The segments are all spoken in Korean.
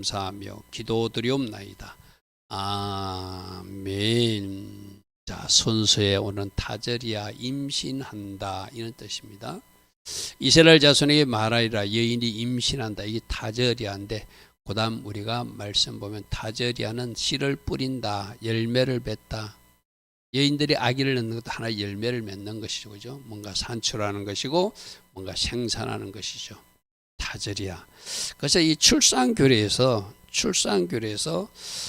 감사하며 기도드리옵나이다. 아멘. 자, 순서에 오는 타저리야 임신한다 이런 뜻입니다. 이스라엘 자손에게 말하리라 여인이 임신한다. 이게 타저리야인데 그 다음 우리가 말씀 보면 타저리야는 씨를 뿌린다, 열매를 맺다. 여인들이 아기를 낳는 것도 하나의 열매를 맺는 것이죠. 그죠? 뭔가 산출하는 것이고 뭔가 생산하는 것이죠. 타저리야. 그래서 이 출산교례에서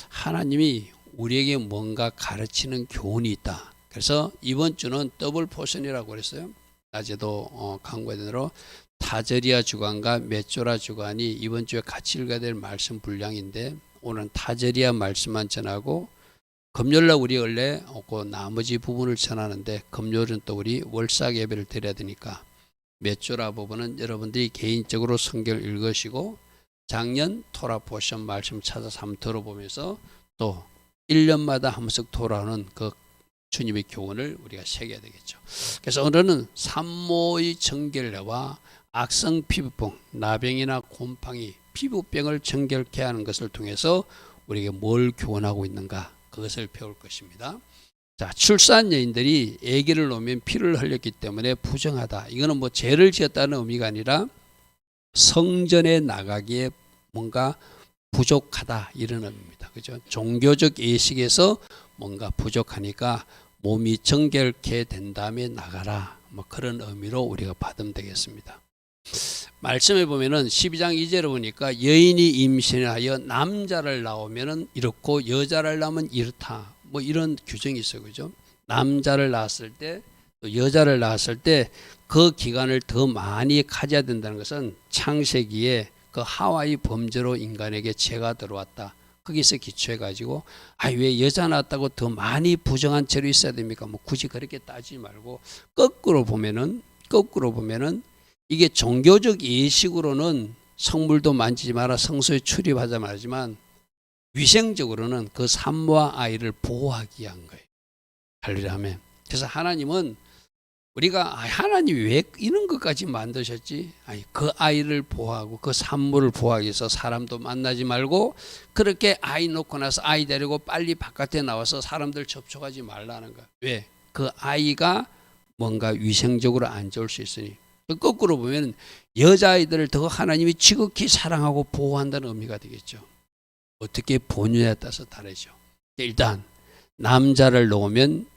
하나님이 우리에게 뭔가 가르치는 교훈이 있다. 그래서 이번 주는 더블 포션이라고 그랬어요. 낮에도 강구했던 대로 타저리야 주간과 메조라 주간이 이번 주에 같이 읽어야 될 말씀 분량인데 오늘은 타저리야 말씀만 전하고 금요일날 우리 원래 그 나머지 부분을 전하는데 금요일은 또 우리 월삭 예배를 드려야 되니까 메조라 부분은 여러분들이 개인적으로 성경을 읽으시고 작년 토라 포션 말씀 찾아서 한번 들어보면서 또 1년마다 한 번씩 돌아오는 그 주님의 교훈을 우리가 새겨야 되겠죠. 그래서 오늘은 산모의 정결례와 악성 피부병, 나병이나 곰팡이, 피부병을 정결케 하는 것을 통해서 우리에게 뭘 교훈하고 있는가 그것을 배울 것입니다. 자, 출산 여인들이 아기를 놓으면 피를 흘렸기 때문에 부정하다. 이거는 뭐 죄를 지었다는 의미가 아니라 성전에 나가기에 뭔가 부족하다 이런 의미입니다. 그죠? 종교적 예식에서 뭔가 부족하니까 몸이 정결케 된 다음에 나가라. 뭐 그런 의미로 우리가 받으면 되겠습니다. 말씀에 보면은 12장 2절에 보니까 여인이 임신하여 남자를 낳으면은 이렇고 여자를 낳으면 이렇다. 뭐 이런 규정이 있어요. 그죠? 남자를 낳았을 때 또 여자를 낳았을 때 그 기간을 더 많이 가져야 된다는 것은 창세기에 그 하와의 범죄로 인간에게 죄가 들어왔다. 거기서 기초해 가지고 왜 여자 낳았다고 더 많이 부정한 죄로 있어야 됩니까? 뭐 굳이 그렇게 따지지 말고 거꾸로 보면은 이게 종교적 예식으로는 성물도 만지지 마라, 성소에 출입하자 말하지만 위생적으로는 그 산모와 아이를 보호하기 위한 거예요. 할렐루야 아멘. 그래서 하나님은 우리가 하나님이 왜 이런 것까지 만드셨지? 그 아이를 보호하고 그 산모를 보호하기 위해서 사람도 만나지 말고 그렇게 아이 놓고 나서 아이 데리고 빨리 바깥에 나와서 사람들 접촉하지 말라는 거야. 왜? 그 아이가 뭔가 위생적으로 안 좋을 수 있으니. 거꾸로 보면 여자아이들을 더 하나님이 지극히 사랑하고 보호한다는 의미가 되겠죠. 어떻게 본유에 따라서 다르죠. 일단 남자를 놓으면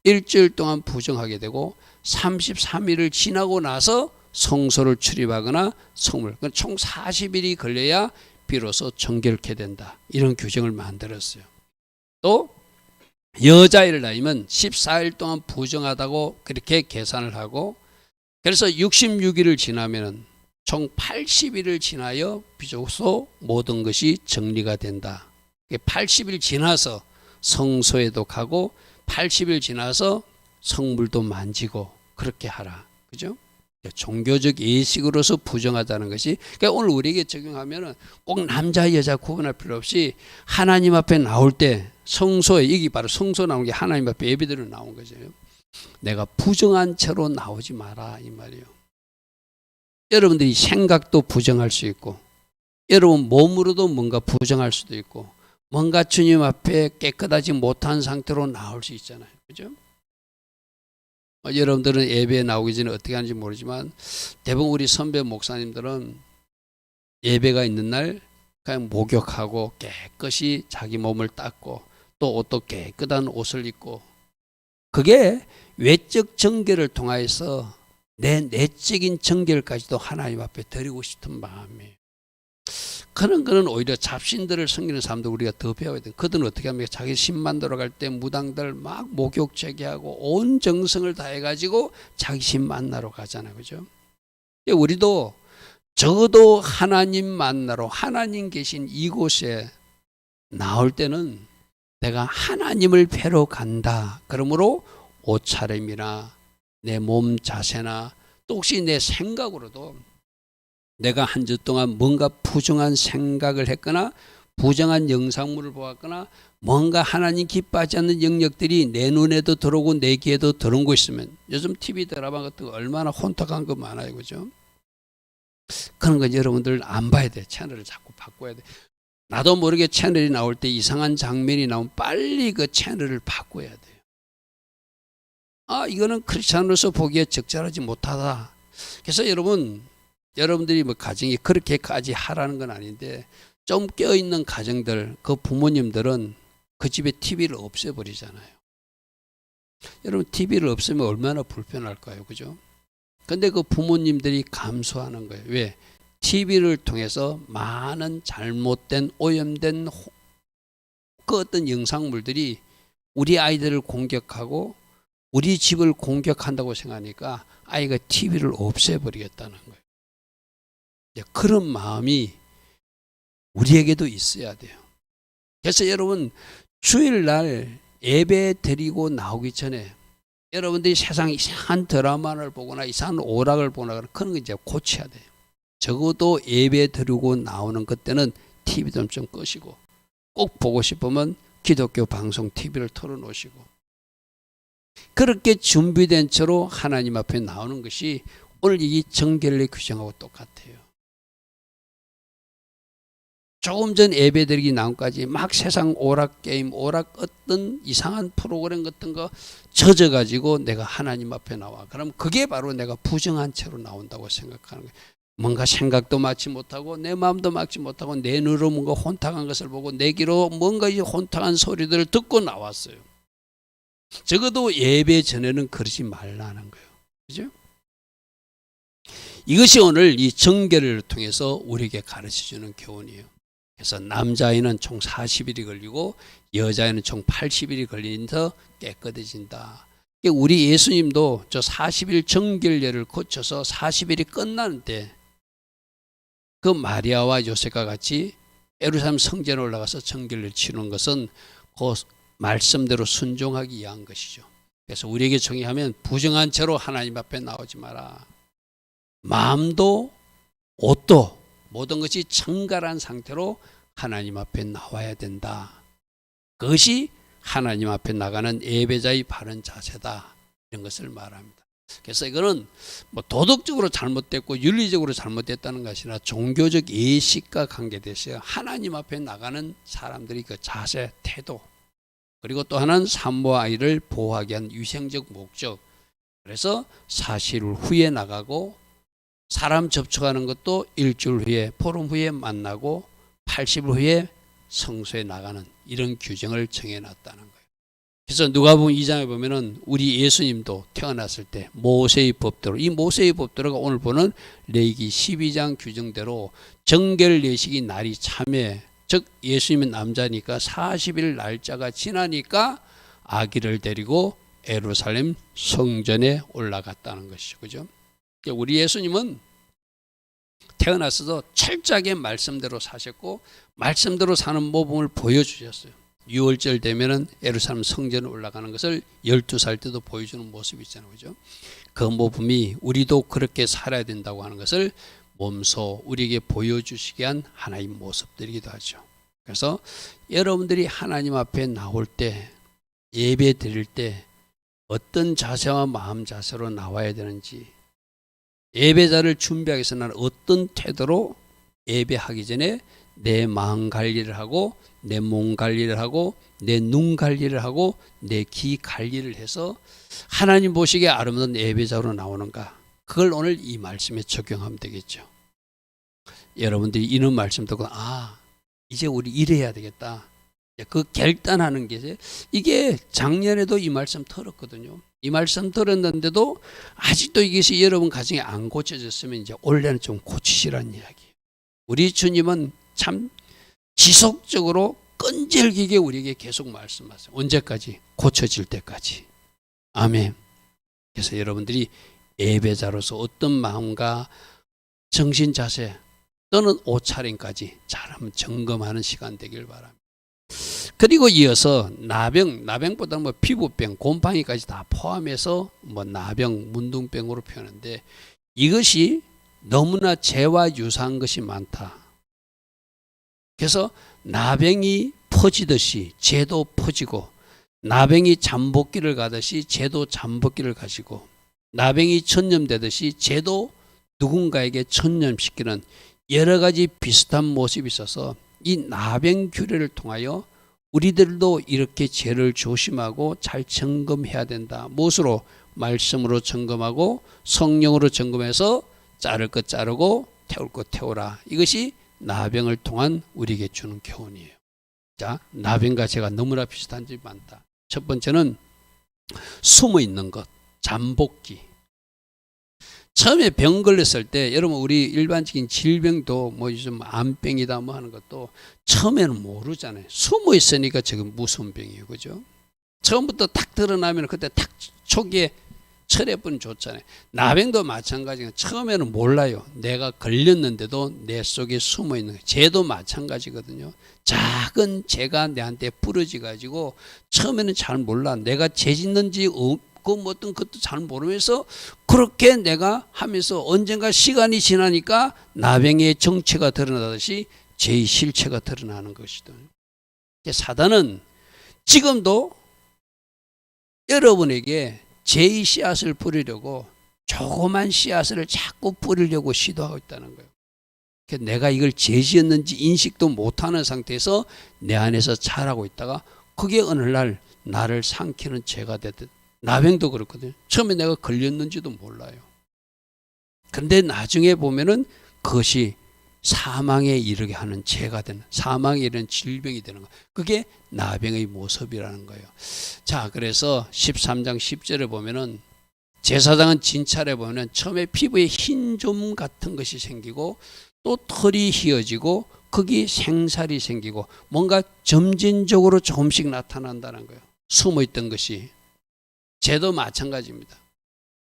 일주일 동안 부정하게 되고 33일을 지나고 나서 성소를 출입하거나 성물, 총 40일이 걸려야 비로소 정결케 된다. 이런 규정을 만들었어요. 또 여자아이를 낳으면 14일 동안 부정하다고 그렇게 계산을 하고 그래서 66일을 지나면 총 80일을 지나야 비로소 모든 것이 정리가 된다. 80일 지나서 성소에도 가고 80일 지나서 성물도 만지고 그렇게 하라. 그죠? 종교적 예식으로서 부정하다는 것이 그러니까 오늘 우리에게 적용하면은 꼭 남자 여자 구분할 필요 없이 하나님 앞에 나올 때 성소에 이게 바로 성소 나온 게 하나님 앞에 예배드려 나온 거죠. 내가 부정한 채로 나오지 마라 이 말이에요. 여러분들이 생각도 부정할 수 있고 여러분 몸으로도 뭔가 부정할 수도 있고 뭔가 주님 앞에 깨끗하지 못한 상태로 나올 수 있잖아요. 그죠? 여러분들은 예배에 나오기 전에 어떻게 하는지 모르지만 대부분 우리 선배 목사님들은 예배가 있는 날 그냥 목욕하고 깨끗이 자기 몸을 닦고 또 옷도 깨끗한 옷을 입고 그게 외적 정결을 통하여서 내 내적인 정결까지도 하나님 앞에 드리고 싶은 마음이에요. 그런 거는 오히려 잡신들을 섬기는 사람들 우리가 더 배워야 돼요. 그들은 어떻게 합니까? 자기 신 만들어 갈 때 무당들 막 목욕 제기하고 온 정성을 다해가지고 자기 신 만나러 가잖아요. 그죠? 우리도 적어도 하나님 만나러 하나님 계신 이곳에 나올 때는 내가 하나님을 뵈러 간다. 그러므로 옷차림이나 내 몸 자세나 또 혹시 내 생각으로도 내가 한 주 동안 뭔가 부정한 생각을 했거나 부정한 영상물을 보았거나 뭔가 하나님 기뻐하지 않는 영역들이 내 눈에도 들어오고 내 귀에도 들어온 거 있으면 요즘 TV 드라마 같은 거 얼마나 혼탁한 거 많아요. 그죠? 그런 거 여러분들 안 봐야 돼. 채널을 자꾸 바꿔야 돼. 나도 모르게 채널이 나올 때 이상한 장면이 나오면 빨리 그 채널을 바꿔야 돼요. 아, 이거는 크리스찬으로서 보기에 적절하지 못하다. 그래서 여러분들이 뭐 가정이 그렇게까지 하라는 건 아닌데 좀 껴있는 가정들, 그 부모님들은 그 집에 TV를 없애버리잖아요. 여러분 TV를 없애면 얼마나 불편할까요? 그죠? 근데 그 부모님들이 감수하는 거예요. 왜? TV를 통해서 많은 잘못된 오염된 그 어떤 영상물들이 우리 아이들을 공격하고 우리 집을 공격한다고 생각하니까 아이가 TV를 없애버리겠다는 거예요. 그런 마음이 우리에게도 있어야 돼요. 그래서 여러분 주일날 예배 드리고 나오기 전에 여러분들이 세상 이상한 드라마를 보거나 이상한 오락을 보거나 그런 거 이제 고쳐야 돼요. 적어도 예배 드리고 나오는 그때는 TV 좀 끄시고 꼭 보고 싶으면 기독교 방송 TV를 틀어놓으시고 그렇게 준비된 채로 하나님 앞에 나오는 것이 오늘 이 정결례 규정하고 똑같아요. 조금 전 예배 드리기 나온까지 막 세상 오락 게임, 오락 어떤 이상한 프로그램 같은 거 젖어가지고 내가 하나님 앞에 나와. 그럼 그게 바로 내가 부정한 채로 나온다고 생각하는 거예요. 뭔가 생각도 맞지 못하고 내 마음도 맞지 못하고 내 눈으로 뭔가 혼탁한 것을 보고 내 귀로 뭔가 이 혼탁한 소리들을 듣고 나왔어요. 적어도 예배 전에는 그러지 말라는 거예요. 그죠? 이것이 오늘 이 정결을 통해서 우리에게 가르쳐주는 교훈이에요. 그래서 남자아이는 총 40일이 걸리고 여자아이는 총 80일이 걸리면서 깨끗해진다. 우리 예수님도 저 40일 정결례를 거쳐서 40일이 끝나는데 그 마리아와 요셉과 같이 예루살렘 성전에 올라가서 정결례를 치르는 것은 그 말씀대로 순종하기 위한 것이죠. 그래서 우리에게 정의하면 부정한 채로 하나님 앞에 나오지 마라. 마음도 옷도 모든 것이 정갈한 상태로 하나님 앞에 나와야 된다. 그것이 하나님 앞에 나가는 예배자의 바른 자세다. 이런 것을 말합니다. 그래서 이거는 뭐 도덕적으로 잘못됐고 윤리적으로 잘못됐다는 것이 아니라 종교적 예식과 관계돼서 하나님 앞에 나가는 사람들이 그 자세, 태도 그리고 또 하나는 산모와 아이를 보호하기 위한 위생적 목적. 그래서 40일 후에 나가고 사람 접촉하는 것도 일주일 후에 보름 후에 만나고 80일 후에 성소에 나가는 이런 규정을 정해놨다는 거예요. 그래서 누가복음 2장에 보면은 우리 예수님도 태어났을 때 모세의 법대로 이 모세의 법대로가 오늘 보는 레위기 12장 규정대로 정결 예식이 날이 참에 즉 예수님은 남자니까 40일 날짜가 지나니까 아기를 데리고 예루살렘 성전에 올라갔다는 것이죠. 그죠? 우리 예수님은 태어나서도 철저하게 말씀대로 사셨고 말씀대로 사는 모범을 보여주셨어요. 6월절 되면은 예루살렘 성전에 올라가는 것을 12살 때도 보여주는 모습이 있잖아요. 그죠? 그 모범이 우리도 그렇게 살아야 된다고 하는 것을 몸소 우리에게 보여주시게 한 하나의 모습들이기도 하죠. 그래서 여러분들이 하나님 앞에 나올 때 예배 드릴 때 어떤 자세와 마음 자세로 나와야 되는지 예배자를 준비하기 위해서 나는 어떤 태도로 예배하기 전에 내 마음 관리를 하고 내 몸 관리를 하고 내 눈 관리를 하고 내 귀 관리를 해서 하나님 보시기에 아름다운 예배자로 나오는가 그걸 오늘 이 말씀에 적용하면 되겠죠. 여러분들이 이런 말씀 듣고 이제 우리 이래야 되겠다. 그 결단하는 게 이게 작년에도 이 말씀 들었거든요. 이 말씀 들었는데도 아직도 이것이 여러분 가정에 안 고쳐졌으면 이제 올해는 좀 고치시라는 이야기예요. 우리 주님은 참 지속적으로 끈질기게 우리에게 계속 말씀하세요. 언제까지? 고쳐질 때까지. 아멘. 그래서 여러분들이 예배자로서 어떤 마음과 정신 자세 또는 옷차림까지 잘 한번 점검하는 시간 되길 바랍니다. 그리고 이어서 나병보다 피부병, 곰팡이까지 다 포함해서 나병, 문둥병으로 표현하는데 이것이 너무나 죄와 유사한 것이 많다. 그래서 나병이 퍼지듯이 죄도 퍼지고 나병이 잠복기를 가듯이 죄도 잠복기를 가지고 나병이 전염되듯이 죄도 누군가에게 전염시키는 여러 가지 비슷한 모습이 있어서 이 나병 규례를 통하여 우리들도 이렇게 죄를 조심하고 잘 점검해야 된다. 무엇으로? 말씀으로 점검하고 성령으로 점검해서 자를 것 자르고 태울 것 태우라. 이것이 나병을 통한 우리에게 주는 교훈이에요. 자, 나병과 제가 너무나 비슷한 점이 많다. 첫 번째는 숨어 있는 것, 잠복기. 처음에 병 걸렸을 때 여러분 우리 일반적인 질병도 뭐 요즘 암병이다 뭐 하는 것도 처음에는 모르잖아요. 숨어 있으니까 지금 무서운 병이에요. 그죠? 처음부터 탁 드러나면 그때 탁 초기에 철회뿐 좋잖아요. 나병도 마찬가지예요. 처음에는 몰라요. 내가 걸렸는데도 내 속에 숨어 있는 거예요. 죄도 마찬가지거든요. 작은 죄가 내한테 부러지 가지고 처음에는 잘 몰라. 내가 죄 짓는지 그 어떤 것도 잘 모르면서 그렇게 내가 하면서 언젠가 시간이 지나니까 나병의 정체가 드러나듯이 죄의 실체가 드러나는 것이다. 사단은 지금도 여러분에게 죄의 씨앗을 뿌리려고 조그만 씨앗을 자꾸 뿌리려고 시도하고 있다는 거예요. 내가 이걸 죄 지었는지 인식도 못하는 상태에서 내 안에서 자라고 있다가 그게 어느 날 나를 삼키는 죄가 되듯. 나병도 그렇거든요. 처음에 내가 걸렸는지도 몰라요. 그런데 나중에 보면은 그것이 사망에 이르게 하는 죄가 되는, 사망에 이르는 질병이 되는 거예요. 그게 나병의 모습이라는 거예요. 자, 그래서 13장 10절에 보면은 제사장은 진찰해 보면은 처음에 피부에 흰 점 같은 것이 생기고 또 털이 휘어지고 거기 생살이 생기고 뭔가 점진적으로 조금씩 나타난다는 거예요. 숨어 있던 것이. 죄도 마찬가지입니다.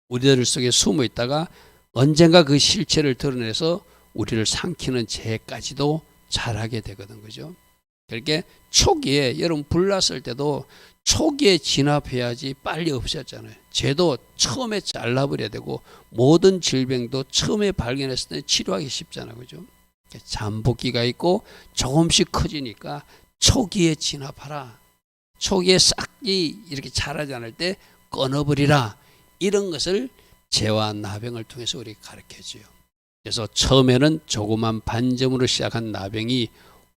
우리들 속에 숨어 있다가 언젠가 그 실체를 드러내서 우리를 삼키는 죄까지도 잘하게 되거든. 그죠? 그렇게 초기에 여러분 불났을 때도 초기에 진압해야지 빨리 없었잖아요. 죄도 처음에 잘라버려야 되고 모든 질병도 처음에 발견했을 때 치료하기 쉽잖아요. 그죠? 잠복기가 있고 조금씩 커지니까 초기에 진압하라. 초기에 싹이 이렇게 자라지 않을 때 끊어버리라. 이런 것을 죄와 나병을 통해서 우리에게 가르쳐줘요. 그래서 처음에는 조그만 반점으로 시작한 나병이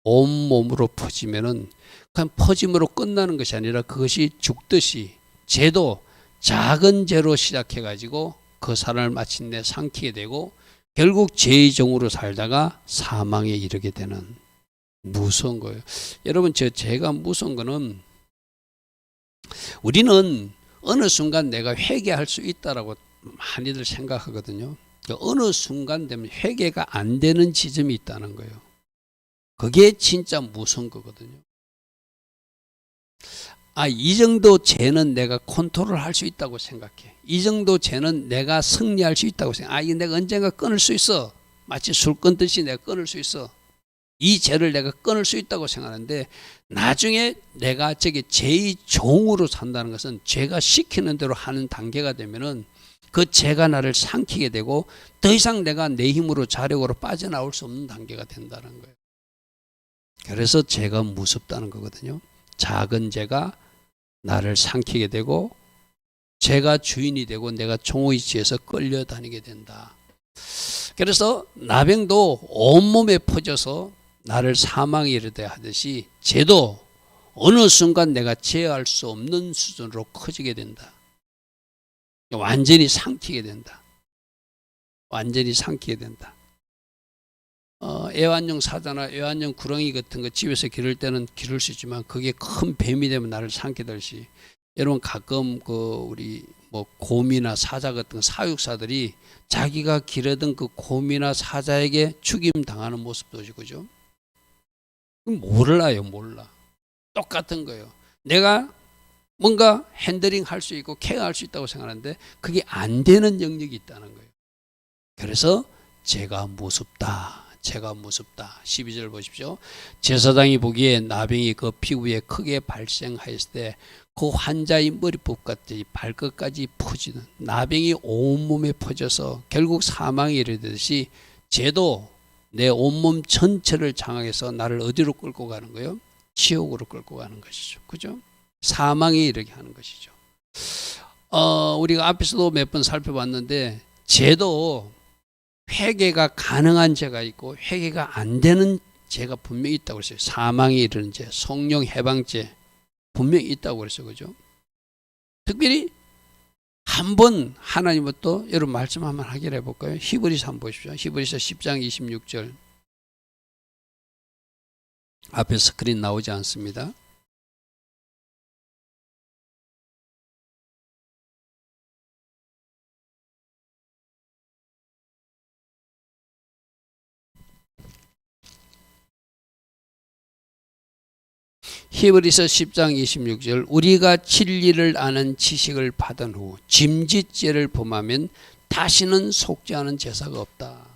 온몸으로 퍼지면은 그냥 퍼짐으로 끝나는 것이 아니라 그것이 죽듯이 죄도 작은 죄로 시작해가지고 그 사람을 마침내 삼키게 되고 결국 죄의 종으로 살다가 사망에 이르게 되는 무서운 거예요. 여러분, 죄가 무서운 거는 우리는 어느 순간 내가 회개할 수 있다라고 많이들 생각하거든요. 어느 순간 되면 회개가 안 되는 지점이 있다는 거예요. 그게 진짜 무서운 거거든요. 이 정도 죄는 내가 컨트롤할 수 있다고 생각해. 이 정도 죄는 내가 승리할 수 있다고 생각해. 이거 내가 언젠가 끊을 수 있어. 마치 술 끊듯이 내가 끊을 수 있어. 이 죄를 내가 끊을 수 있다고 생각하는데 나중에 내가 죄의 종으로 산다는 것은 죄가 시키는 대로 하는 단계가 되면은 그 죄가 나를 삼키게 되고 더 이상 내가 내 힘으로 자력으로 빠져나올 수 없는 단계가 된다는 거예요. 그래서 죄가 무섭다는 거거든요. 작은 죄가 나를 삼키게 되고 죄가 주인이 되고 내가 종의지에서 끌려다니게 된다. 그래서 나병도 온몸에 퍼져서 나를 사망에 이르게 하듯이 죄도 어느 순간 내가 제어할 수 없는 수준으로 커지게 된다. 완전히 삼키게 된다. 완전히 삼키게 된다. 애완용 사자나 애완용 구렁이 같은 거 집에서 기를 때는 기를 수 있지만 그게 큰 뱀이 되면 나를 삼키듯이 여러분 가끔 우리 곰이나 사자 같은 사육사들이 자기가 기르던 그 곰이나 사자에게 죽임 당하는 모습도 그죠? 몰라요, 몰라. 똑같은 거예요. 내가 뭔가 핸들링 할 수 있고 케어할 수 있다고 생각하는데 그게 안 되는 영역이 있다는 거예요. 그래서 죄가 무섭다. 죄가 무섭다. 12절 보십시오. 제사장이 보기에 나병이 그 피부에 크게 발생하였을 때 그 환자의 머리끝까지 발끝까지 퍼지는 나병이 온몸에 퍼져서 결국 사망에 이르듯이 죄도 내 온몸 전체를 장악해서 나를 어디로 끌고 가는 거예요? 지옥으로 끌고 가는 것이죠. 그죠? 사망에 이르게 하는 것이죠. 우리가 앞에서도 몇 번 살펴봤는데 죄도 회개가 가능한 죄가 있고 회개가 안 되는 죄가 분명히 있다고 그랬어요. 사망에 이르는 죄, 성령 해방죄 분명히 있다고 그랬어요. 그죠? 특별히 한 번 하나님부터 여러분 말씀 한번 하기를 해볼까요? 히브리서 한번 보십시오. 히브리서 10장 26절 앞에 스크린 나오지 않습니다. 히브리서 10장 26절 우리가 진리를 아는 지식을 받은 후 짐짓죄를 범하면 다시는 속지 않은 제사가 없다.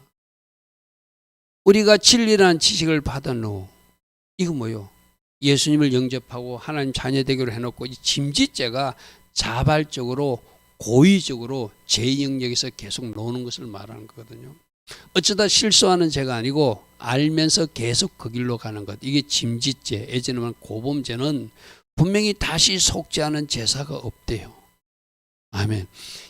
우리가 진리를 아는 지식을 받은 후 이거 뭐요? 예수님을 영접하고 하나님 자녀 되기로 해놓고 이 짐짓죄가 자발적으로 고의적으로 제 영역에서 계속 노는 것을 말하는 거거든요. 어쩌다 실수하는 죄가 아니고 알면서 계속 그 길로 가는 것. 이게 짐짓죄, 예전에는 고범죄는 분명히 다시 속지 않은 제사가 없대요. 아멘.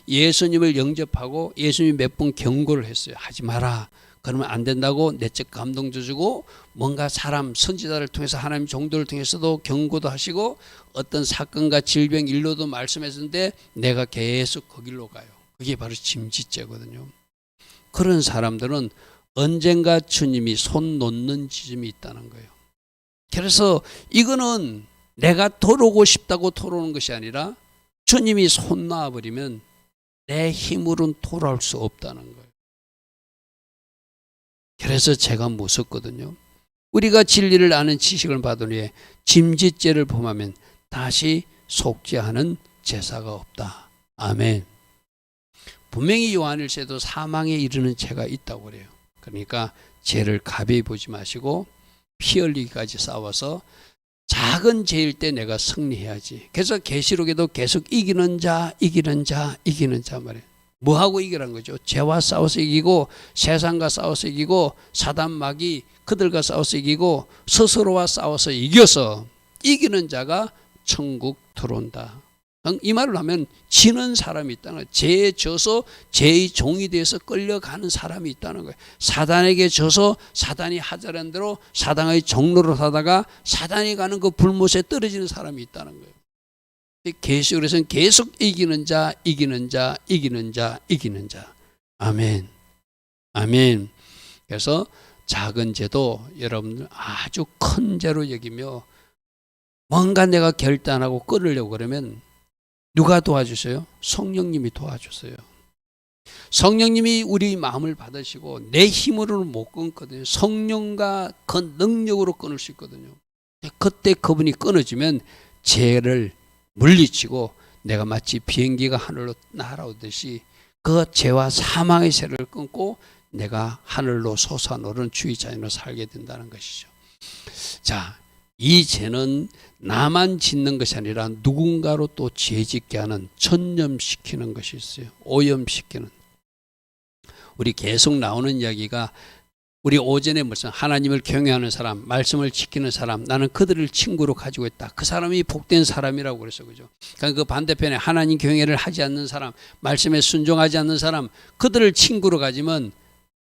예수님을 영접하고 예수님이 몇 번 경고를 했어요. 하지 마라. 그러면 안 된다고 내적 감동도 주고 뭔가 사람 선지자를 통해서 하나님 종도를 통해서도 경고도 하시고 어떤 사건과 질병 일로도 말씀했는데 내가 계속 그 길로 가요. 그게 바로 짐짓죄거든요. 그런 사람들은 언젠가 주님이 손 놓는 지점이 있다는 거예요. 그래서 이거는 내가 돌아오고 싶다고 돌아오는 것이 아니라 주님이 손 놔버리면 내 힘으로는 돌아올 수 없다는 거예요. 그래서 제가 무섭거든요. 우리가 진리를 아는 지식을 받은 후에 짐짓죄를 범하면 다시 속지 않은 제사가 없다. 아멘. 분명히 요한일서에도 사망에 이르는 죄가 있다고 그래요. 그러니까 죄를 가벼이 보지 마시고 피 흘리기까지 싸워서 작은 죄일 때 내가 승리해야지. 그래서 계시록에도 계속 이기는 자 말이에요. 뭐하고 이기라는 거죠? 죄와 싸워서 이기고 세상과 싸워서 이기고 사단 마귀 그들과 싸워서 이기고 스스로와 싸워서 이겨서 이기는 자가 천국 들어온다. 이 말을 하면 지는 사람이 있다는 거예요. 죄에 져서 죄의 종이 돼서 끌려가는 사람이 있다는 거예요. 사단에게 져서 사단이 하자는 대로 사단의 종로로 사다가 사단이 가는 그 불못에 떨어지는 사람이 있다는 거예요. 계시록에서는 계속 이기는 자. 아멘. 아멘. 그래서 작은 죄도 여러분들 아주 큰 죄로 여기며 뭔가 내가 결단하고 끊으려고 그러면 누가 도와주세요? 성령님이 도와주세요. 성령님이 우리 마음을 받으시고 내 힘으로는 못 끊거든요. 성령과 그 능력으로 끊을 수 있거든요. 그때 그분이 끊어지면 죄를 물리치고 내가 마치 비행기가 하늘로 날아오듯이 그 죄와 사망의 세를 끊고 내가 하늘로 솟아오르는 주의 자녀로 살게 된다는 것이죠. 자, 이 죄는 나만 짓는 것이 아니라 누군가로 또 죄짓게 하는 전염시키는 것이 있어요. 오염시키는. 우리 계속 나오는 이야기가 우리 오전에 무슨 하나님을 경외하는 사람, 말씀을 지키는 사람, 나는 그들을 친구로 가지고 있다. 그 사람이 복된 사람이라고 그랬어, 그죠? 그러니까 그 반대편에 하나님 경외를 하지 않는 사람, 말씀에 순종하지 않는 사람, 그들을 친구로 가지면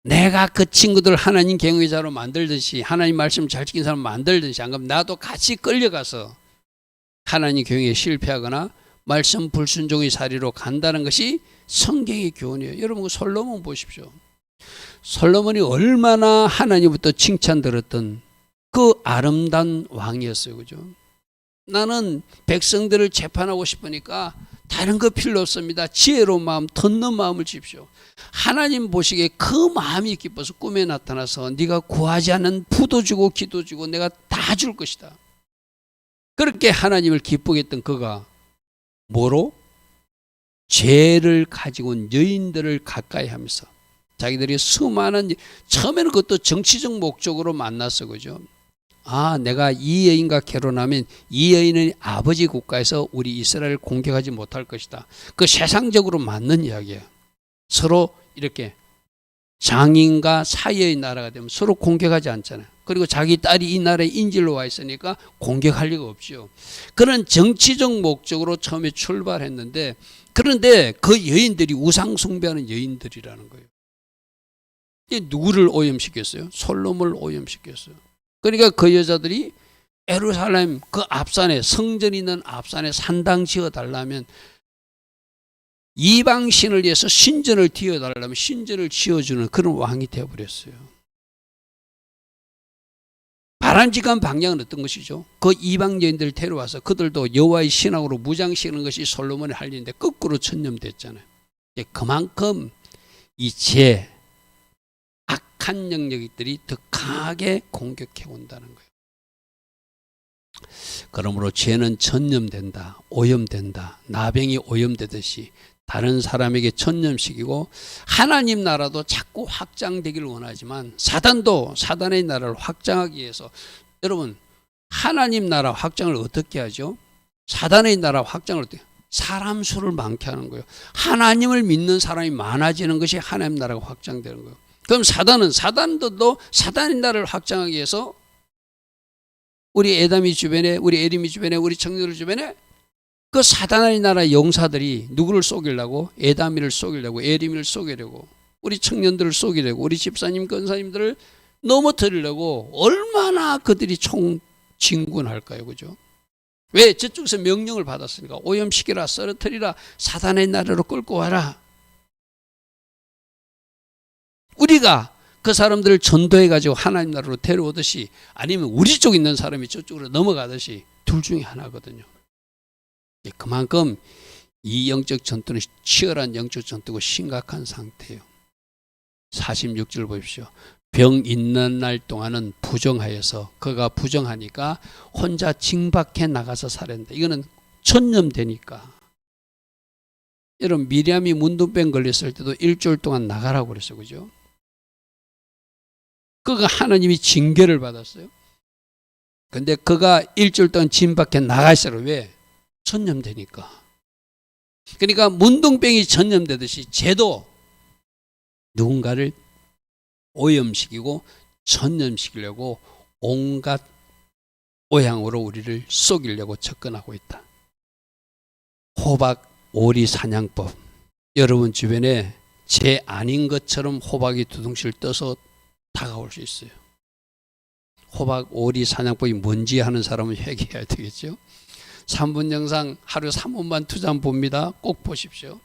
내가 그 친구들 하나님 경외자로 만들듯이 하나님 말씀 잘 지킨 사람 만들듯이 안 그러면 나도 같이 끌려가서 하나님 경외에 실패하거나 말씀 불순종의 사리로 간다는 것이 성경의 교훈이에요. 여러분 솔로몬 보십시오. 솔로몬이 얼마나 하나님부터 칭찬 들었던 그 아름다운 왕이었어요. 그죠? 나는 백성들을 재판하고 싶으니까 다른 거 필요 없습니다. 지혜로운 마음, 듣는 마음을 주십시오. 하나님 보시기에 그 마음이 기뻐서 꿈에 나타나서 네가 구하지 않는 부도 주고 기도 주고 내가 다 줄 것이다. 그렇게 하나님을 기쁘게 했던 그가 뭐로? 죄를 가지고 온 여인들을 가까이 하면서 자기들이 수많은 처음에는 그것도 정치적 목적으로 만났어. 그죠? 아, 내가 이 여인과 결혼하면 이 여인은 아버지 국가에서 우리 이스라엘을 공격하지 못할 것이다. 그 세상적으로 맞는 이야기예요. 서로 이렇게 장인과 사이의 나라가 되면 서로 공격하지 않잖아요. 그리고 자기 딸이 이 나라에 인질로 와 있으니까 공격할 리가 없죠. 그런 정치적 목적으로 처음에 출발했는데 그런데 그 여인들이 우상 숭배하는 여인들이라는 거예요. 누구를 오염시켰어요? 솔로몬을 오염시켰어요. 그러니까 그 여자들이 예루살렘 그 앞산에, 성전이 있는 앞산에 산당 지어달라면, 이방신을 위해서 신전을 지어달라면 신전을 지어주는 그런 왕이 되어버렸어요. 바람직한 방향은 어떤 것이죠? 그 이방 여인들을 데려와서 그들도 여호와의 신앙으로 무장시키는 것이 솔로몬의 할 일인데 거꾸로 전념됐잖아요. 그만큼 이 죄, 악한 영역들이 더 강하게 공격해 온다는 거예요. 그러므로 죄는 전념된다, 오염된다. 나병이 오염되듯이 다른 사람에게 전념시키고, 하나님 나라도 자꾸 확장되기를 원하지만 사단도 사단의 나라를 확장하기 위해서, 여러분 하나님 나라 확장을 어떻게 하죠? 사단의 나라 확장을 어떻게? 사람 수를 많게 하는 거예요. 하나님을 믿는 사람이 많아지는 것이 하나님 나라가 확장되는 거예요. 그럼 사단도 사단의 나라를 확장하기 위해서 우리 에담이 주변에, 우리 에림이 주변에, 우리 청년들 주변에 그 사단의 나라 용사들이 누구를 속이려고? 에담이를 속이려고, 에림이를 속이려고, 우리 청년들을 속이려고, 우리 집사님, 권사님들을 넘어뜨리려고 얼마나 그들이 총진군할까요? 그죠? 왜? 저쪽에서 명령을 받았으니까. 오염시키라, 썰어뜨리라, 사단의 나라로 끌고 와라. 우리가 그 사람들을 전도해가지고 하나님 나라로 데려오듯이, 아니면 우리 쪽에 있는 사람이 저쪽으로 넘어가듯이, 둘 중에 하나거든요. 그만큼 이 영적 전투는 치열한 영적 전투고 심각한 상태예요. 46절 보십시오. 병 있는 날 동안은 부정하여서, 그가 부정하니까 혼자 징밖에 나가서 살았는데, 이거는 전염되니까. 여러분 미리암이 문둥병 걸렸을 때도 일주일 동안 나가라고 그랬어요. 그죠? 그가 하나님이 징계를 받았어요. 근데 그가 일주일 동안 진 밖에 나가 있어요. 왜? 전염되니까. 그러니까 문둥병이 전염되듯이 죄도 누군가를 오염시키고 전염시키려고 온갖 오향으로 우리를 속이려고 접근하고 있다. 호박 오리 사냥법. 여러분 주변에 죄 아닌 것처럼 호박이 두둥실 떠서 다가올 수 있어요. 호박 오리 사냥법이 뭔지 하는 사람은 회개해야 되겠죠. 3분 영상 하루 3분만 투자한 봅니다. 꼭 보십시오.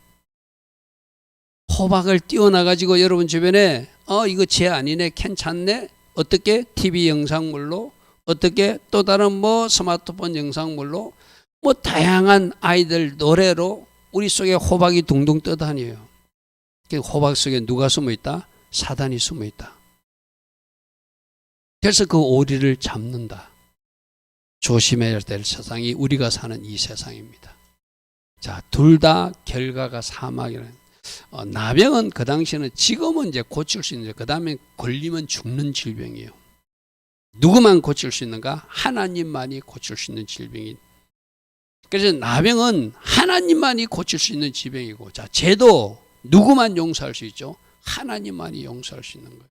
호박을 띄워놔가지고 여러분 주변에 이거 죄 아니네, 괜찮네, 어떻게 TV 영상물로, 어떻게 또 다른 스마트폰 영상물로, 다양한 아이들 노래로 우리 속에 호박이 둥둥 떠다녀요. 그 호박 속에 누가 숨어 있다? 사단이 숨어 있다. 그래서 그 오리를 잡는다. 조심해야 될 세상이 우리가 사는 이 세상입니다. 자, 둘 다 결과가 사망이라는. 나병은 그 당시에는, 지금은 이제 고칠 수 있는데 그 다음에 걸리면 죽는 질병이에요. 누구만 고칠 수 있는가? 하나님만이 고칠 수 있는 질병이. 그래서 나병은 하나님만이 고칠 수 있는 질병이고, 자, 죄도 누구만 용서할 수 있죠? 하나님만이 용서할 수 있는 거예요.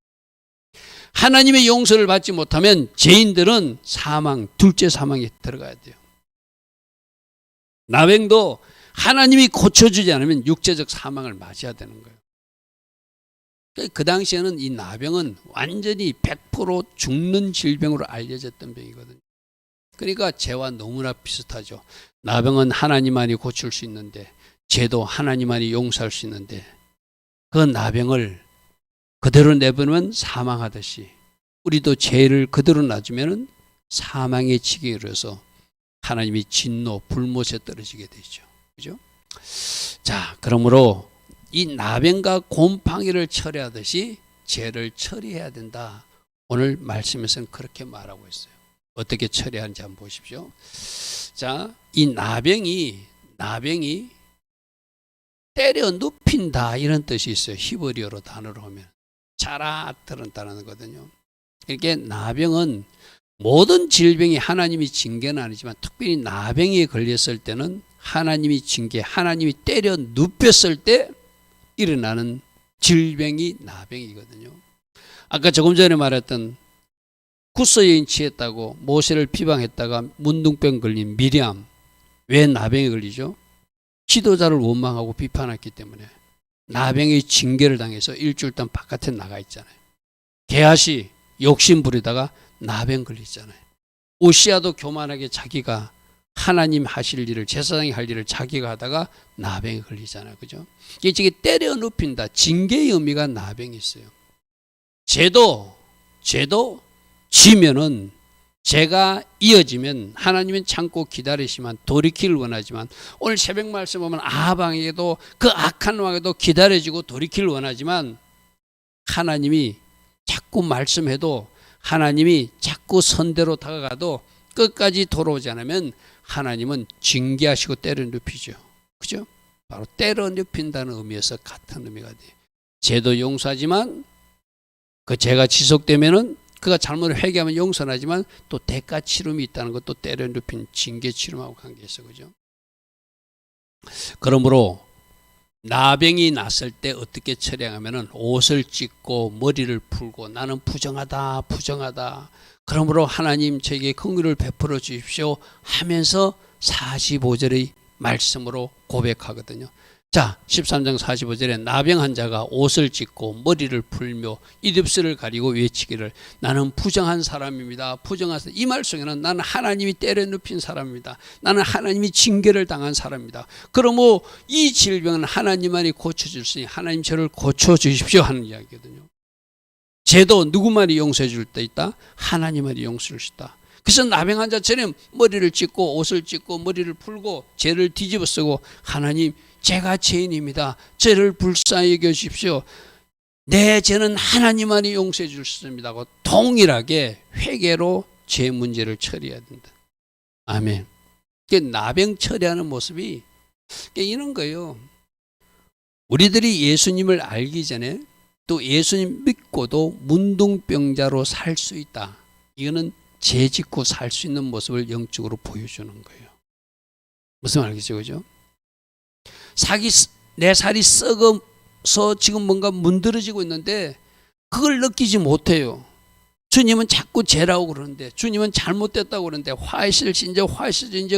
하나님의 용서를 받지 못하면 죄인들은 사망, 둘째 사망에 들어가야 돼요. 나병도 하나님이 고쳐주지 않으면 육체적 사망을 맞이해야 되는 거예요. 그 당시에는 이 나병은 완전히 100% 죽는 질병으로 알려졌던 병이거든요. 그러니까 죄와 너무나 비슷하죠. 나병은 하나님만이 고칠 수 있는데, 죄도 하나님만이 용서할 수 있는데, 그 나병을 그대로 내버리면 사망하듯이 우리도 죄를 그대로 놔주면 사망의 지경에 이르러서 하나님이 진노, 불못에 떨어지게 되죠. 그죠? 자, 그러므로 이 나병과 곰팡이를 처리하듯이 죄를 처리해야 된다. 오늘 말씀에서는 그렇게 말하고 있어요. 어떻게 처리하는지 한번 보십시오. 자, 이 나병이 때려 눕힌다 이런 뜻이 있어요. 히브리어로 단어로 하면 자라트른다는 거거든요. 이렇게 나병은 모든 질병이 하나님이 징계는 아니지만 특별히 나병에 걸렸을 때는 하나님이 징계, 하나님이 때려 눕혔을 때 일어나는 질병이 나병이거든요. 아까 조금 전에 말했던 구스 여인 취했다고 모세를 비방했다가 문둥병 걸린 미리암, 왜 나병에 걸리죠? 지도자를 원망하고 비판했기 때문에 나병의 징계를 당해서 일주일 동안 바깥에 나가 있잖아요. 게하시 욕심 부리다가 나병 걸리잖아요. 오시아도 교만하게 자기가 하나님 하실 일을, 제사장이 할 일을 자기가 하다가 나병에 걸리잖아요. 그죠? 이게 때려 눕힌다. 징계의 의미가 나병이 있어요. 죄도 지면은, 죄가 이어지면 하나님은 참고 기다리시만, 돌이키를 원하지만, 오늘 새벽 말씀 보면 아합왕에게도, 그 악한 왕에도 기다려지고 돌이키를 원하지만, 하나님이 자꾸 말씀해도, 하나님이 자꾸 선대로 다가가도 끝까지 돌아오지 않으면 하나님은 징계하시고 때려 눕히죠. 그죠? 바로 때려 눕힌다는 의미에서 같은 의미가 돼요. 죄도 용서하지만 그 죄가 지속되면은, 그가 잘못을 회개하면 용서하지만 또 대가 치름이 있다는 것도 때려 눕힌 징계 치름하고 관계있어. 그죠? 그러므로 나병이 났을 때 어떻게 처리하면은 옷을 찢고 머리를 풀고 나는 부정하다. 그러므로 하나님 저에게 긍휼을 베풀어 주십시오 하면서 45절의 말씀으로 고백하거든요. 자, 13장 45절에 나병 환자가 옷을 찢고 머리를 풀며 이듭술을 가리고 외치기를 나는 부정한 사람입니다. 이 말 속에는 나는 하나님이 때려 눕힌 사람입니다. 나는 하나님이 징계를 당한 사람입니다. 그러므로 이 질병은 하나님만이 고쳐줄 수 있으니 하나님 저를 고쳐주십시오 하는 이야기거든요. 죄도 누구만이 용서해 줄 때 있다? 하나님만이 용서해 줄 수 있다. 그래서 나병 환자처럼 머리를 찢고 옷을 찢고 머리를 풀고 죄를 뒤집어 쓰고 하나님 제가 죄인입니다. 죄를 불쌍히 여겨주십시오. 내 죄는 하나님만이 용서해 줄 수 있습니다 하고 동일하게 회개로 죄 문제를 처리해야 된다. 아멘. 나병 처리하는 모습이 이런 거예요. 우리들이 예수님을 알기 전에 또 예수님 믿고도 문둥병자로 살 수 있다. 이거는 죄 짓고 살 수 있는 모습을 영적으로 보여주는 거예요. 무슨 말이겠죠? 그죠? 내 살이 썩어서 지금 뭔가 문드러지고 있는데 그걸 느끼지 못해요. 주님은 자꾸 죄라고 그러는데, 주님은 잘못됐다고 그러는데, 화이실진저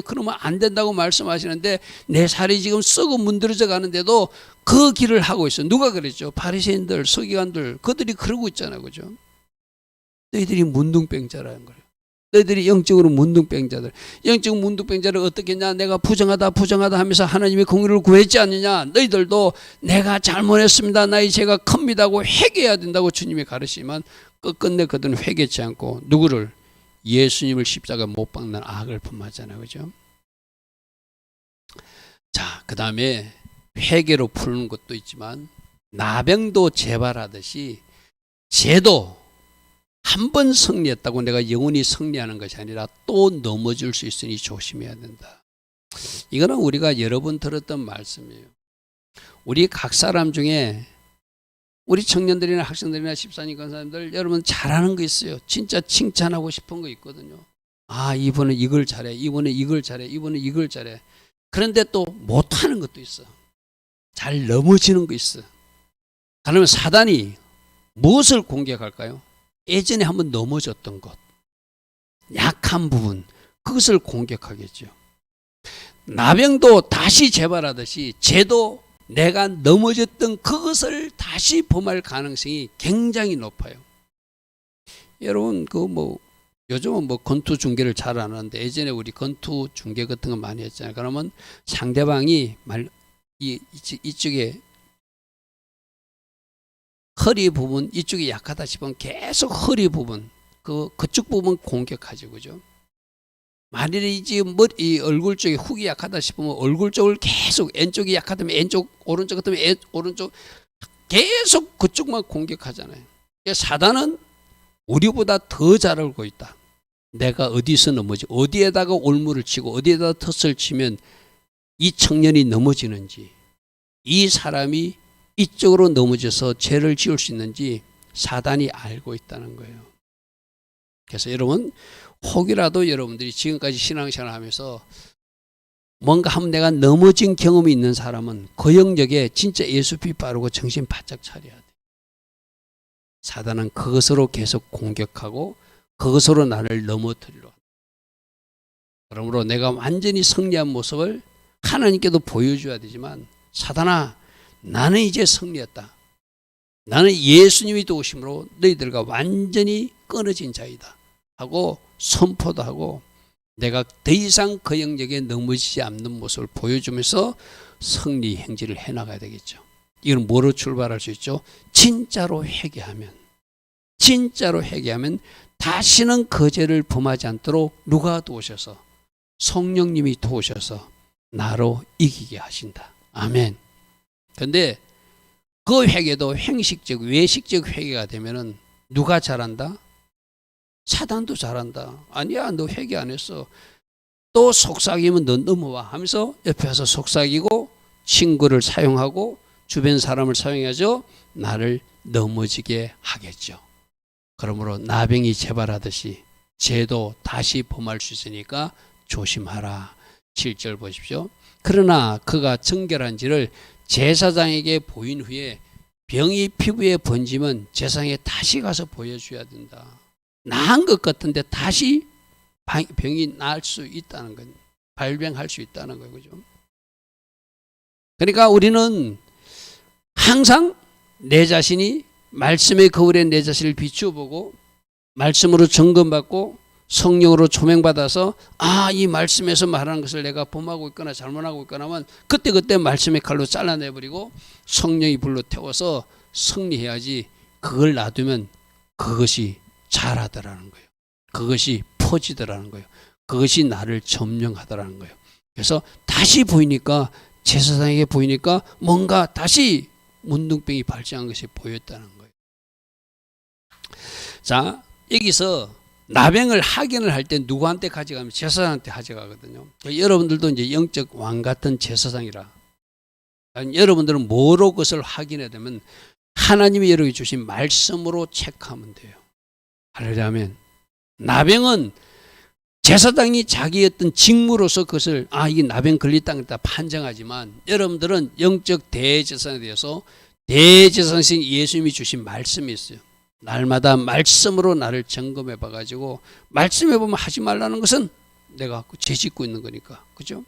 그러면 안 된다고 말씀하시는데 내 살이 지금 썩어 문드러져 가는데도 그 길을 하고 있어요. 누가 그랬죠? 바리새인들, 서기관들, 그들이 그러고 있잖아요. 그죠? 너희들이 문둥병자라는 거예요. 너희들이 영적으로 문둥병자들. 영적 문둥병자를 어떻게 했냐? 내가 부정하다 하면서 하나님의 공의를 구했지 않느냐? 너희들도 내가 잘못했습니다. 나의 죄가 큽니다고 회개해야 된다고 주님이 가르치지만 끝끝내 그들은 회개치 않고 누구를? 예수님을 십자가 못 박는 악을 품었잖아요. 그죠? 자, 그 다음에 회개로 푸는 것도 있지만 나병도 재발하듯이 죄도 한 번 승리했다고 내가 영원히 승리하는 것이 아니라 또 넘어질 수 있으니 조심해야 된다. 이거는 우리가 여러 번 들었던 말씀이에요. 우리 각 사람 중에 우리 청년들이나 학생들이나 집사님 권사님들 여러분 잘하는 거 있어요. 진짜 칭찬하고 싶은 거 있거든요. 아, 이번에 이걸 잘해. 이번에 이걸 잘해. 이번에 이걸 잘해. 그런데 또 못하는 것도 있어. 잘 넘어지는 거 있어. 그러면 사단이 무엇을 공격할까요? 예전에 한번 넘어졌던 것, 약한 부분, 그것을 공격하겠죠. 나병도 다시 재발하듯이 죄도 내가 넘어졌던 그것을 다시 범할 가능성이 굉장히 높아요. 여러분 요즘은 권투 중계를 잘 안 하는데 예전에 우리 권투 중계 같은 거 많이 했잖아요. 그러면 상대방이 이쪽에 허리 부분 이쪽이 약하다 싶으면 계속 허리 부분 그쪽 부분 공격하죠. 그죠? 만일에 이제 이 얼굴 쪽에 훅이 약하다 싶으면 얼굴 쪽을 계속 왼쪽이 약하다면 왼쪽, 오른쪽 같으면 오른쪽 계속 그쪽만 공격하잖아요. 사단은 우리보다 더 잘 알고 있다. 내가 어디서 넘어지, 어디에다가 올무를 치고 어디에다가 덫을 치면 이 청년이 넘어지는지, 이 사람이 이쪽으로 넘어져서 죄를 지을 수 있는지 사단이 알고 있다는 거예요. 그래서 여러분 혹이라도 여러분들이 지금까지 신앙생활을 하면서 뭔가 한번 내가 넘어진 경험이 있는 사람은 그 영역에 진짜 예수 피 바르고 정신 바짝 차려야 돼. 사단은 그것으로 계속 공격하고 그것으로 나를 넘어뜨리려 한다. 그러므로 내가 완전히 승리한 모습을 하나님께도 보여줘야 되지만 사단아 나는 이제 승리했다. 나는 예수님이 도우심으로 너희들과 완전히 끊어진 자이다. 하고 선포도 하고 내가 더 이상 그 영역에 넘어지지 않는 모습을 보여주면서 승리 행진을 해나가야 되겠죠. 이건 뭐로 출발할 수 있죠? 진짜로 회개하면 다시는 그 죄를 범하지 않도록 누가 도우셔서? 성령님이 도우셔서 나로 이기게 하신다. 아멘. 근데 그 회개도 행식적, 외식적 회개가 되면은 누가 잘한다? 사단도 잘한다. 아니야, 너 회개 안 했어. 또 속삭이면 너 넘어와 하면서 옆에 와서 속삭이고 친구를 사용하고 주변 사람을 사용해서 나를 넘어지게 하겠죠. 그러므로 나병이 재발하듯이 죄도 다시 범할 수 있으니까 조심하라. 7절 보십시오. 그러나 그가 정결한지를 제사장에게 보인 후에 병이 피부에 번지면 제사장에 다시 가서 보여줘야 된다. 나은 것 같은데 다시 병이 날 수 있다는 건, 발병할 수 있다는 거예요. 그죠? 그러니까 우리는 항상 내 자신이 말씀의 거울에 내 자신을 비추어 보고 말씀으로 점검받고 성령으로 조명받아서 이 말씀에서 말하는 것을 내가 범하고 있거나 잘못하고 있거나 하면 그때 말씀의 칼로 잘라내버리고 성령이 불로 태워서 승리해야지. 그걸 놔두면 그것이 잘하더라는 거예요. 그것이 퍼지더라는 거예요. 그것이 나를 점령하더라는 거예요. 그래서 다시 보이니까, 제사장에게 보이니까 뭔가 다시 문둥병이 발생한 것이 보였다는 거예요. 자, 여기서 나병을 확인을 할 때 누구한테 가져가면? 제사장한테 가져가거든요. 여러분들도 이제 영적 왕 같은 제사장이라, 여러분들은 뭐로 그것을 확인해야 되면 하나님이 여러분이 주신 말씀으로 체크하면 돼요. 하려면 나병은 제사장이 자기 어떤 직무로서 그것을 이게 나병 걸렸다 판정하지만, 여러분들은 영적 대제사장에 대해서 대제사장이신 예수님이 주신 말씀이 있어요. 날마다 말씀으로 나를 점검해 봐가지고, 말씀해 보면 하지 말라는 것은 내가 죄 짓고 있는 거니까, 그죠?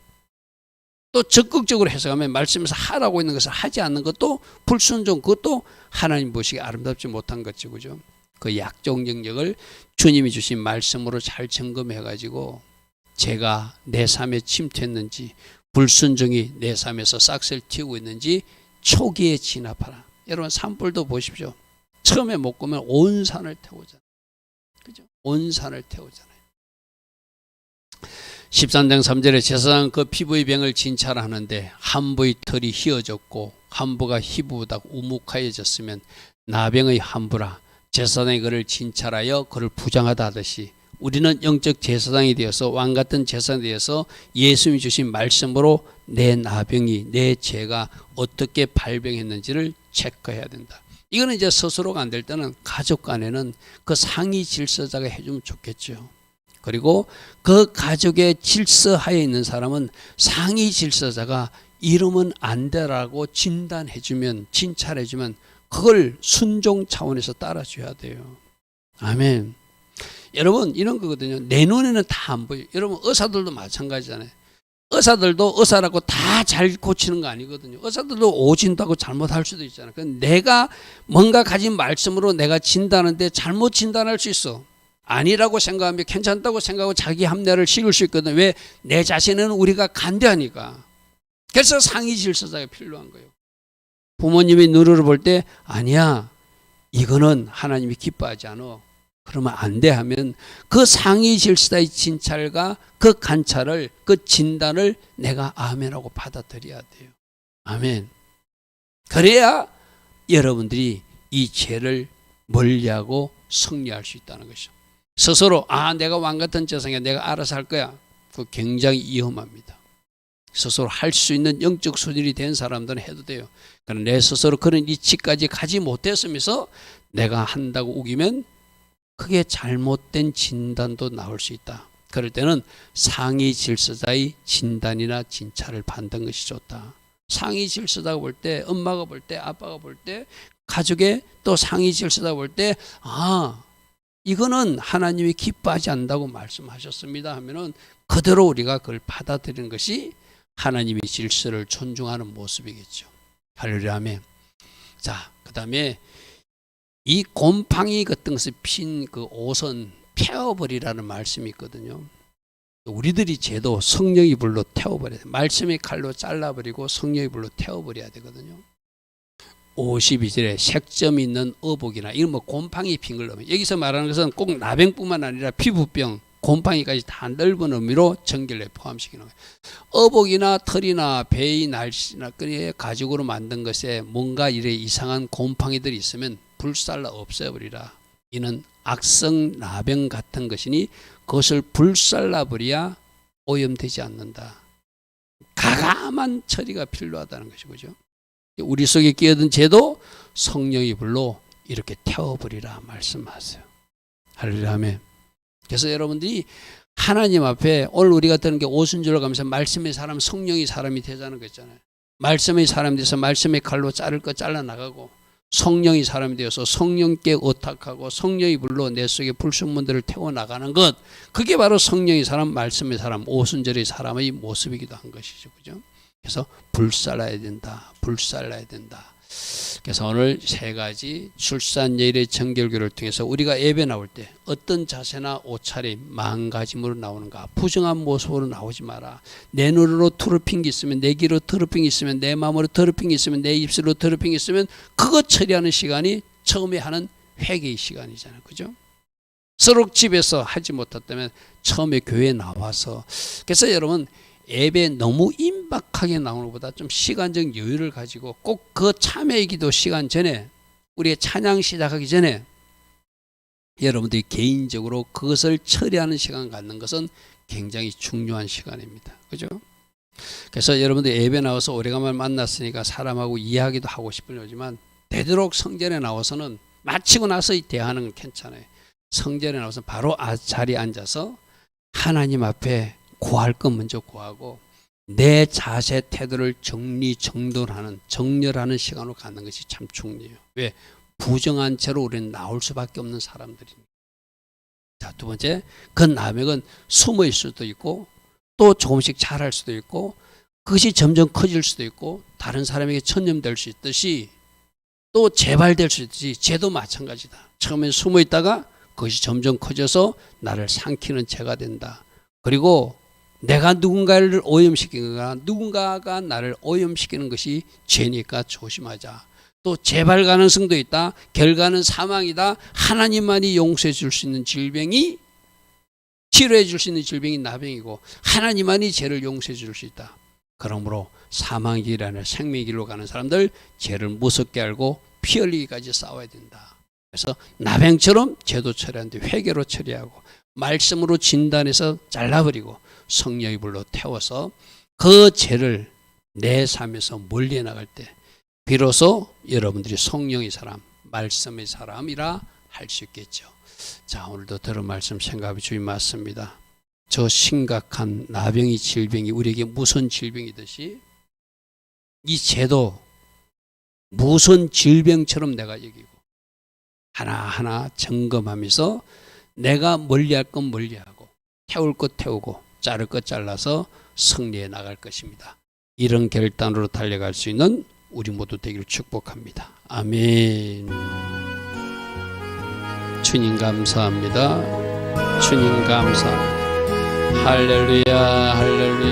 또 적극적으로 해석하면 말씀에서 하라고 있는 것을 하지 않는 것도 불순종, 그것도 하나님 보시기에 아름답지 못한 거죠, 그죠? 그 약종 영역을 주님이 주신 말씀으로 잘 점검해 가지고 제가 내 삶에 침투했는지, 불순종이 내 삶에서 싹쓸 튀우고 있는지 초기에 진압하라. 여러분 산불도 보십시오. 처음에 못 끄면 온 산을 태우잖아요. 그죠? 온 산을 태우잖아요. 13장 3절에 제사장은 그 피부의 병을 진찰하는데 한 부의 털이 휘어졌고 한 부가 희부보다 우묵하여졌으면 나병의 한 부라. 제사장이 그를 진찰하여 그를 부장하다 하듯이 우리는 영적 제사장이 되어서, 왕 같은 제사장이 되어서 예수님이 주신 말씀으로 내 나병이, 내 죄가 어떻게 발병했는지를 체크해야 된다. 이거는 이제 스스로가 안 될 때는 가족 간에는 그 상위 질서자가 해주면 좋겠죠. 그리고 그 가족의 질서하에 있는 사람은 상위 질서자가 이러면 안 되라고 진단해주면, 진찰해주면 그걸 순종 차원에서 따라줘야 돼요. 아멘. 여러분 이런 거거든요. 내 눈에는 다 안 보여요. 여러분 의사들도 마찬가지잖아요. 의사들도 의사라고 다 잘 고치는 거 아니거든요. 의사들도 오진다고 잘못할 수도 있잖아요. 내가 뭔가 가진 말씀으로 내가 진단하는데 잘못 진단할 수 있어. 아니라고 생각하면 괜찮다고 생각하고 자기 합리화를 씌울 수 있거든요. 왜? 내 자신은 우리가 간대하니까. 그래서 상위 질서자가 필요한 거예요. 부모님이 눈으로 볼 때 아니야, 이거는 하나님이 기뻐하지 않아, 그러면 안 돼 하면 그 상위 질서자의 진찰과 그 관찰을, 그 진단을 내가 아멘하고 받아들여야 돼요. 아멘. 그래야 여러분들이 이 죄를 멀리하고 승리할 수 있다는 것이죠. 스스로 내가 왕 같은 제사장이야, 내가 알아서 할 거야, 그거 굉장히 위험합니다. 스스로 할 수 있는 영적 수준이 된 사람들은 해도 돼요. 그러나 내 스스로 그런 이치까지 가지 못했으면서 내가 한다고 우기면 그게 잘못된 진단도 나올 수 있다. 그럴 때는 상위 질서자의 진단이나 진찰을 받는 것이 좋다. 상위 질서자가 볼 때, 엄마가 볼 때, 아빠가 볼 때, 가족의 또 상위 질서자가 볼 때 이거는 하나님이 기뻐하지 않는다고 말씀하셨습니다 하면은 그대로 우리가 그걸 받아들이는 것이 하나님의 질서를 존중하는 모습이겠죠. 할렐루야. 아멘. 자, 그 다음에 이 곰팡이 같은 것을 핀 그 옷은 태워버리라는 말씀이 있거든요. 우리들이 죄도 성령의 불로 태워버려야 돼. 말씀의 칼로 잘라버리고 성령의 불로 태워버려야 되거든요. 52절에 색점 있는 어복이나 이런 뭐 곰팡이 핀 걸 넣으면, 여기서 말하는 것은 꼭 나병뿐만 아니라 피부병, 곰팡이까지 다 넓은 의미로 정결에 포함시키는 거예요. 어복이나 털이나 배의 날씨나 끈의 가죽으로 만든 것에 뭔가 이래 이상한 곰팡이들이 있으면 불살라 없애버리라. 이는 악성 나병 같은 것이니 그것을 불살라버려야 오염되지 않는다. 가감한 처리가 필요하다는 것이죠. 우리 속에 끼어든 죄도 성령의 불로 이렇게 태워버리라 말씀하세요. 할렐루야. 아멘. 그래서 여러분들이 하나님 앞에 오늘 우리가 듣는 게 오순절을 가면서 말씀의 사람, 성령의 사람이 되자는 거 있잖아요. 말씀의 사람이 돼서 말씀의 칼로 자를 거 잘라나가고, 성령의 사람이 되어서 성령께 의탁하고 성령의 불로 내 속에 불순물들을 태워나가는 것, 그게 바로 성령의 사람, 말씀의 사람, 오순절의 사람의 모습이기도 한 것이죠. 그죠? 그래서 불살라야 된다. 불살라야 된다. 그래서 오늘 세 가지 출산예일의 정결교를 통해서 우리가 예배 나올 때 어떤 자세나 옷차림, 마음가짐으로 나오는가, 부정한 모습으로 나오지 마라. 내 눈으로 더럽힌 게 있으면, 내 귀로 더럽힌 게 있으면, 내 마음으로 더럽힌 게 있으면, 내 입술로 더럽힌 게 있으면 그것 처리하는 시간이 처음에 하는 회개의 시간이잖아요. 그죠? 서로 집에서 하지 못했다면 처음에 교회에 나와서, 그래서 여러분 예배 너무 임박하게 나오는 것보다 좀 시간적 여유를 가지고 꼭 그 참회 기도 시간 전에, 우리의 찬양 시작하기 전에 여러분들이 개인적으로 그것을 처리하는 시간 갖는 것은 굉장히 중요한 시간입니다. 그죠? 그래서 여러분들 예배 나와서 오래간만에 만났으니까 사람하고 이야기도 하고 싶은 거지만, 되도록 성전에 나와서는 마치고 나서 대화하는 건 괜찮아요. 성전에 나와서 바로 자리에 앉아서 하나님 앞에 구할 건 먼저 구하고 내 자세 태도를 정렬하는 시간으로 갖는 것이 참 중요해요. 왜? 부정한 채로 우리는 나올 수밖에 없는 사람들입니다. 자, 두 번째, 그 나병은 숨어 있을 수도 있고 또 조금씩 자랄 수도 있고 그것이 점점 커질 수도 있고 다른 사람에게 전염될 수 있듯이 또 재발될 수 있듯이 죄도 마찬가지다. 처음에 숨어 있다가 그것이 점점 커져서 나를 삼키는 죄가 된다. 그리고 내가 누군가를 오염시키는 거나 누군가가 나를 오염시키는 것이 죄니까 조심하자. 또 재발 가능성도 있다. 결과는 사망이다. 하나님만이 용서해 줄 수 있는 질병이, 치료해 줄 수 있는 질병이 나병이고 하나님만이 죄를 용서해 줄 수 있다. 그러므로 사망의 길이 아니라 생명의 길로 가는 사람들, 죄를 무섭게 알고 피 흘리기까지 싸워야 된다. 그래서 나병처럼 죄도 처리하는데 회개로 처리하고 말씀으로 진단해서 잘라버리고 성령의 불로 태워서 그 죄를 내 삶에서 멀리 나갈 때 비로소 여러분들이 성령의 사람, 말씀의 사람이라 할 수 있겠죠. 자, 오늘도 들은 말씀 생각해 주님 맞습니다. 저 심각한 나병의 질병이 우리에게 무슨 질병이듯이 이 죄도 무슨 질병처럼 내가 여기고 하나하나 점검하면서 내가 멀리할 건 멀리하고 태울 것 태우고 자를 것 잘라서 승리해 나갈 것입니다. 이런 결단으로 달려갈 수 있는 우리 모두 되기를 축복합니다. 아멘. 주님 감사합니다. 주님 감사합니다. 할렐루야, 할렐루야.